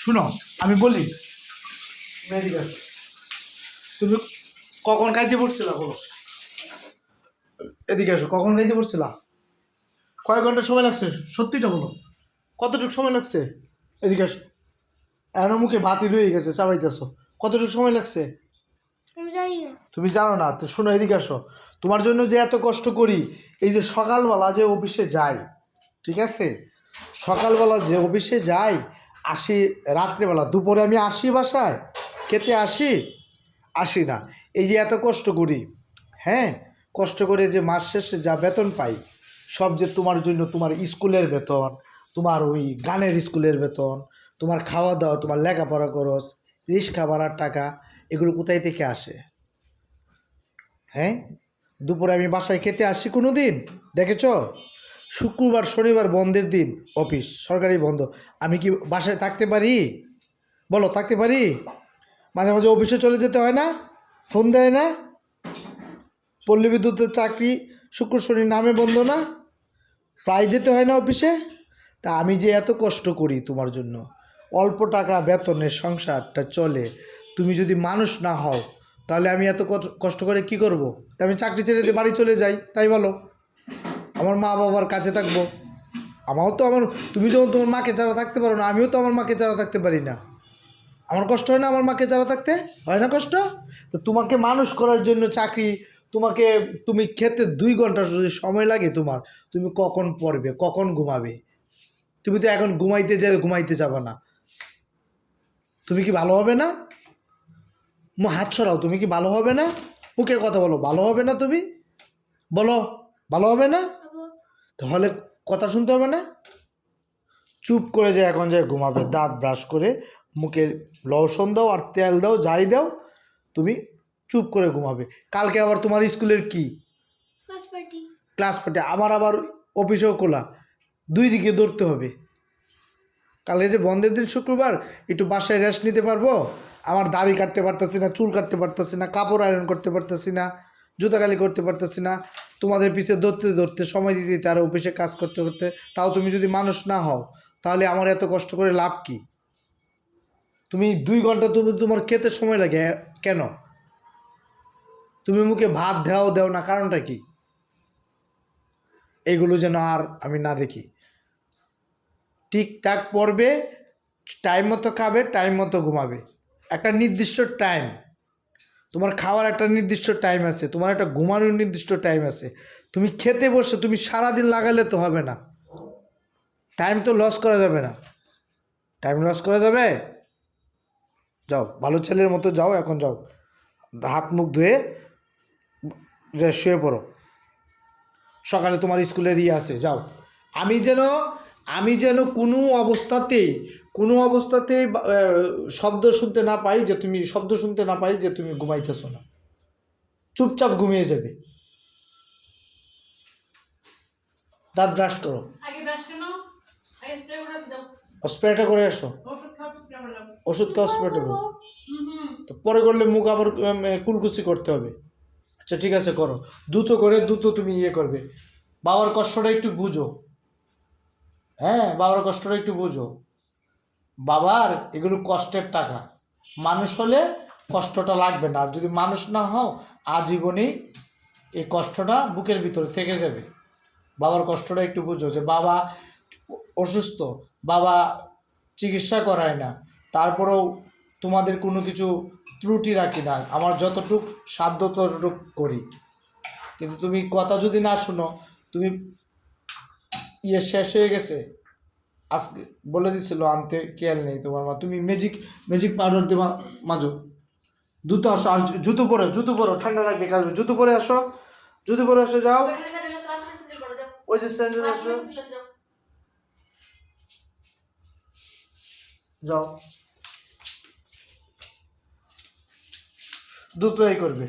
শুনো আমি বলি, তুমি কখন খাইতে পড়ছিলা বলো? এদিকে আসো, কখন খাইতে পড়ছিলা? কয়েক ঘন্টা সময় লাগছে? সত্যিটা বলো, কতটুকু সময় লাগছে? এদিকে আসো, এখনো মুখে ভাতই রয়ে গেছে, চাবাইতেছো। কতটুকু সময় লাগছে? তুমি জানো না তো? শোনো এদিকে আসো, তোমার জন্য যে এত কষ্ট করি, এই যে সকালবেলা যে অফিসে যাই, ঠিক আছে, সকালবেলা যে অফিসে যাই, আসি রাত্রেবেলা, দুপুরে আমি আসি বাসায় খেতে আসি না। এই যে এত কষ্ট করি, হ্যাঁ, কষ্ট করে যে মাস শেষে যা বেতন পাই, সব যে তোমার জন্য, তোমার স্কুলের বেতন, তোমার ওই গানের স্কুলের বেতন, তোমার খাওয়া দাওয়া, তোমার লেখাপড়া খরচ, রিক্সা ভাড়ার টাকা, এগুলো কোথায় থেকে আসে? হ্যাঁ, দুপুরে আমি বাসায় খেতে আসি কোনো দিন দেখেছ? শুক্রবার শনিবার বন্ধের দিন, অফিস সরকারি বন্ধ, আমি কি বাসায় থাকতে পারি? বলো, থাকতে পারি? মাঝে মাঝে অফিসে চলে যেতে হয় না? ফোন দেয় না? পল্লী বিদ্যুতের চাকরি শুক্র শনি নামে বন্ধ না? প্রায় যেতে হয় না অফিসে? তা আমি যে এত কষ্ট করি তোমার জন্য, অল্প টাকা বেতনে সংসারটা চলে, তুমি যদি মানুষ না হও, তাহলে আমি এত কষ্ট করে কি করব? তা আমি চাকরি ছেড়ে দিয়ে বাড়ি চলে যাই, তাই বলো? আমার মা বাবার কাছে থাকবো। আমারও তো আমার, তুমি যখন তোমার মাকে ছাড়া থাকতে পারো না, আমিও তো আমার মাকে ছাড়া থাকতে পারি না। আমার কষ্ট হয় না আমার মাকে ছাড়া থাকতে? হয় না কষ্ট? তো তোমাকে মানুষ করার জন্য চাকরি, তোমাকে, তুমি খেতে 2 ঘন্টা যদি সময় লাগে তোমার, তুমি কখন পড়বে, কখন ঘুমাবে? তুমি তো এখন ঘুমাইতে যাবে না। তুমি কি ভালো হবে না? হাত সরাও, তুমি কি ভালো হবে না? মুখে কথা বলো, ভালো হবে না? তুমি বলো, ভালো হবে না? তাহলে কথা শুনতে হবে না? চুপ করে যে এখন যে ঘুমাবে, দাঁত ব্রাশ করে, মুখে লোশন দাও আর তেল দাও, যাই দাও, তুমি চুপ করে ঘুমাবে। কালকে আবার তোমার স্কুলের কি ক্লাস পার্টি, আমার আবার অফিসেও খোলা, 2 দিকে দৌড়তে হবে। কালকে যে বন্ধের দিন শুক্রবার, একটু বাসায় রেস্ট নিতে পারবো? আমার দাড়ি কাটতে পারতেছি না, চুল কাটতে পারতেছি না, কাপড় আয়রন করতে পারতেছি না, জুতাকালি করতে পারতেছি না, তোমাদের পিছে দৌড়তে দৌড়তে, সময় দিতে দিতে, আর অফিসে কাজ করতে করতে। তাও তুমি যদি মানুষ না হও, তাহলে আমার এত কষ্ট করে লাভ কি? তুমি 2 ঘন্টা তুমি তোমার খেতে সময় লাগে কেন? তুমি মুখে ভাত দেও না, কারণটা কি? এগুলো যেন আর আমি না দেখি। ঠিকঠাক পড়বে, টাইম মতো খাবে, টাইম মতো ঘুমাবে। একটা নির্দিষ্ট টাইম, তোমার খাওয়ার একটা নির্দিষ্ট টাইম আছে, তোমার একটা ঘুমানোর নির্দিষ্ট টাইম আছে। তুমি খেতে বসে তুমি সারাদিন লাগালে তো হবে না, টাইম তো লস করা যাবে না। টাইম লস করা যাবে? যাও, ভালো ছেলের মতো যাও, এখন যাও, হাত মুখ ধুয়ে যে শুয়ে পড়ো। সকালে তোমার স্কুলের আছে, যাও। আমি যেন কোনো অবস্থাতেই শব্দ শুনতে না পাই, যে তুমি শব্দ শুনতে না পাই যে তুমি ঘুমাইতেছো না। চুপচাপ ঘুমিয়ে যাবে। দাঁত ব্রাশ করো। স্প্রেটা করে আসো। ওষুধ খাও, স্প্রেটা করো। তো পরে করলে মুখ আবার কুলকুচি করতে হবে। আচ্ছা ঠিক আছে, করো। দ্রুত তুমি করবে। বাবার কষ্টটা একটু বুঝো। হ্যাঁ, বাবার কষ্টটা একটু বুঝো। বাবার এগুলো কষ্টের টাকা, মানুষ হলে কষ্টটা লাগবে না। আর যদি মানুষ না হও, আজীবনই এই কষ্টটা বুকের ভিতরে থেকে যাবে। বাবার কষ্টটা একটু বুঝো, যে বাবা অসুস্থ, বাবা চিকিৎসা করায় না, তারপরেও তোমাদের কোনো কিছু ত্রুটি রাখি না, আমার যতটুক সাধ্য ততটুক করি। কিন্তু তুমি কথা যদি না শুনো, তুমি শেষ হয়ে গেছে, আজকে বলে দিছিল আনতে, খেয়াল নেই তোমার মা। তুমি ম্যাজিক পাউডার দিয়ে মাজো। জুতো আসো, আর জুতো পরো, ঠান্ডা লাগবে, কাজ, জুতো পরে আসো, যাও। ওই যে স্যান্ডেল আসো, যাও, দ্রুত করবে।